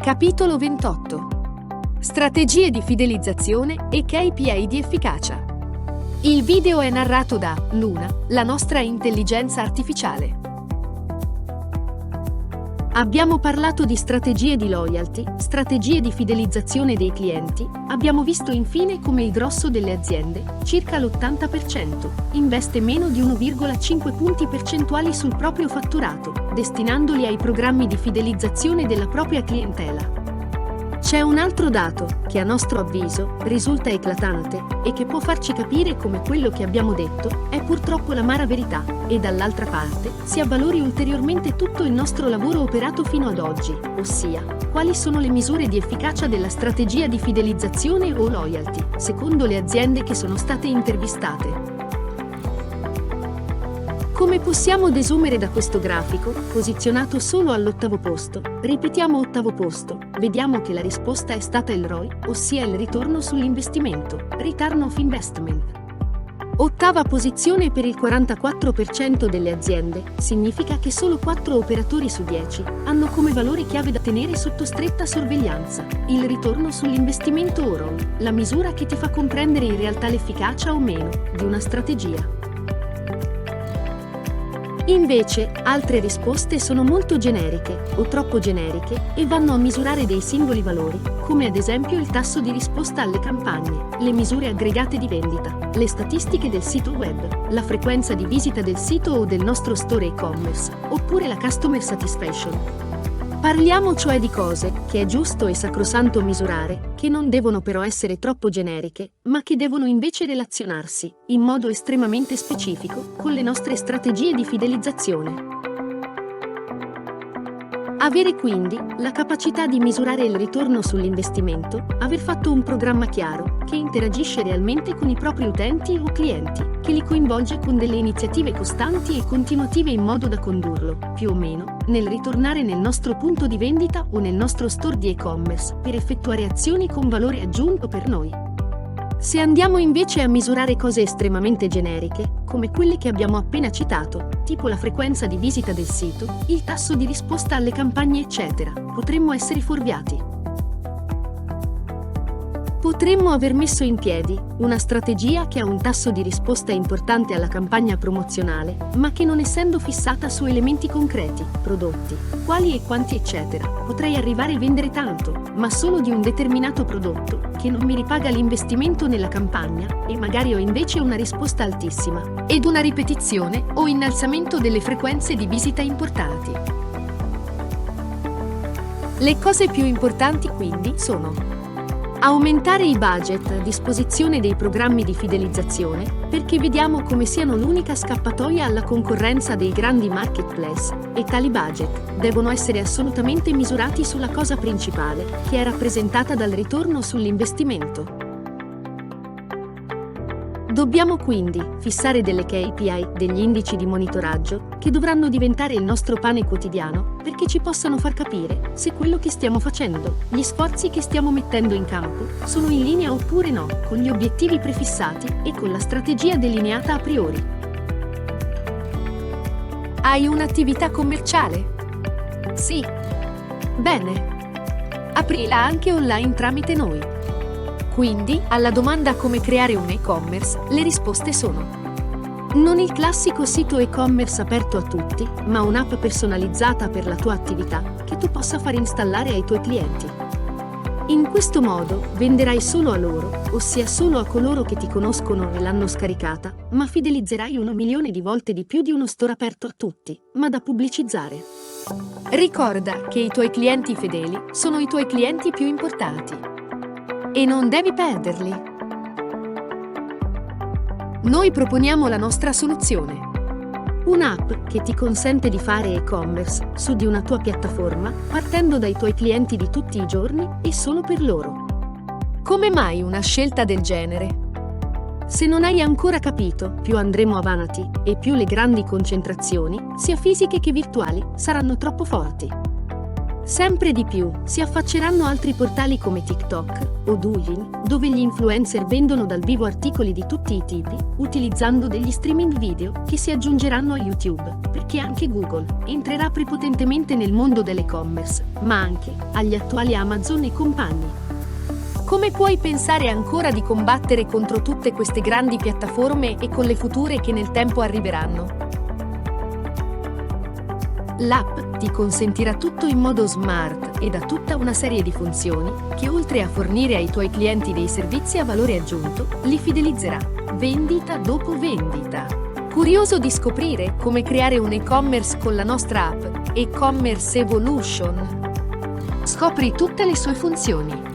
Capitolo 28. Strategie di fidelizzazione e KPI di efficacia. Il video è narrato da Luna, la nostra intelligenza artificiale. Abbiamo parlato di strategie di loyalty, strategie di fidelizzazione dei clienti, abbiamo visto infine come il grosso delle aziende, circa l'80%, investe meno di 1,5 punti percentuali sul proprio fatturato, destinandoli ai programmi di fidelizzazione della propria clientela. C'è un altro dato, che a nostro avviso risulta eclatante e che può farci capire come quello che abbiamo detto è purtroppo l'amara verità, e dall'altra parte si avvalori ulteriormente tutto il nostro lavoro operato fino ad oggi, ossia, quali sono le misure di efficacia della strategia di fidelizzazione o loyalty, secondo le aziende che sono state intervistate. Come possiamo desumere da questo grafico, posizionato solo all'8° posto, ripetiamo 8° posto, vediamo che la risposta è stata il ROI, ossia il ritorno sull'investimento, Return of Investment. 8ª posizione per il 44% delle aziende, significa che solo 4 operatori su 10 hanno come valore chiave da tenere sotto stretta sorveglianza il ritorno sull'investimento o ROI, la misura che ti fa comprendere in realtà l'efficacia o meno di una strategia. Invece, altre risposte sono molto generiche o troppo generiche e vanno a misurare dei singoli valori, come ad esempio il tasso di risposta alle campagne, le misure aggregate di vendita, le statistiche del sito web, la frequenza di visita del sito o del nostro store e-commerce, oppure la customer satisfaction. Parliamo cioè di cose che è giusto e sacrosanto misurare, che non devono però essere troppo generiche, ma che devono invece relazionarsi, in modo estremamente specifico, con le nostre strategie di fidelizzazione. Avere quindi la capacità di misurare il ritorno sull'investimento, aver fatto un programma chiaro, che interagisce realmente con i propri utenti o clienti, che li coinvolge con delle iniziative costanti e continuative in modo da condurlo, più o meno, nel ritornare nel nostro punto di vendita o nel nostro store di e-commerce, per effettuare azioni con valore aggiunto per noi. Se andiamo invece a misurare cose estremamente generiche, come quelle che abbiamo appena citato, tipo la frequenza di visita del sito, il tasso di risposta alle campagne eccetera, potremmo essere fuorviati. Potremmo aver messo in piedi una strategia che ha un tasso di risposta importante alla campagna promozionale, ma che non essendo fissata su elementi concreti, prodotti, quali e quanti eccetera, potrei arrivare a vendere tanto, ma solo di un determinato prodotto, che non mi ripaga l'investimento nella campagna, e magari ho invece una risposta altissima, ed una ripetizione o innalzamento delle frequenze di visita importanti. Le cose più importanti quindi sono: aumentare i budget a disposizione dei programmi di fidelizzazione, perché vediamo come siano l'unica scappatoia alla concorrenza dei grandi marketplace, e tali budget devono essere assolutamente misurati sulla cosa principale, che è rappresentata dal ritorno sull'investimento. Dobbiamo quindi fissare delle KPI, degli indici di monitoraggio, che dovranno diventare il nostro pane quotidiano, perché ci possano far capire se quello che stiamo facendo, gli sforzi che stiamo mettendo in campo, sono in linea oppure no, con gli obiettivi prefissati e con la strategia delineata a priori. Hai un'attività commerciale? Sì. Bene. Aprila anche online tramite noi. Quindi, alla domanda come creare un e-commerce, le risposte sono: non il classico sito e-commerce aperto a tutti, ma un'app personalizzata per la tua attività, che tu possa far installare ai tuoi clienti. In questo modo, venderai solo a loro, ossia solo a coloro che ti conoscono e l'hanno scaricata, ma fidelizzerai 1 milione di volte di più di uno store aperto a tutti, ma da pubblicizzare. Ricorda che i tuoi clienti fedeli sono i tuoi clienti più importanti. E non devi perderli. Noi proponiamo la nostra soluzione. Un'app che ti consente di fare e-commerce su di una tua piattaforma, partendo dai tuoi clienti di tutti i giorni e solo per loro. Come mai una scelta del genere? Se non hai ancora capito, più andremo avanti e più le grandi concentrazioni, sia fisiche che virtuali, saranno troppo forti. Sempre di più si affacceranno altri portali come TikTok o Douyin, dove gli influencer vendono dal vivo articoli di tutti i tipi, utilizzando degli streaming video che si aggiungeranno a YouTube, perché anche Google entrerà prepotentemente nel mondo dell'e-commerce, ma anche agli attuali Amazon e compagni. Come puoi pensare ancora di combattere contro tutte queste grandi piattaforme e con le future che nel tempo arriveranno? L'app ti consentirà tutto in modo smart ed ha tutta una serie di funzioni che, oltre a fornire ai tuoi clienti dei servizi a valore aggiunto, li fidelizzerà, vendita dopo vendita. Curioso di scoprire come creare un e-commerce con la nostra app, E-commerce Evolution? Scopri tutte le sue funzioni.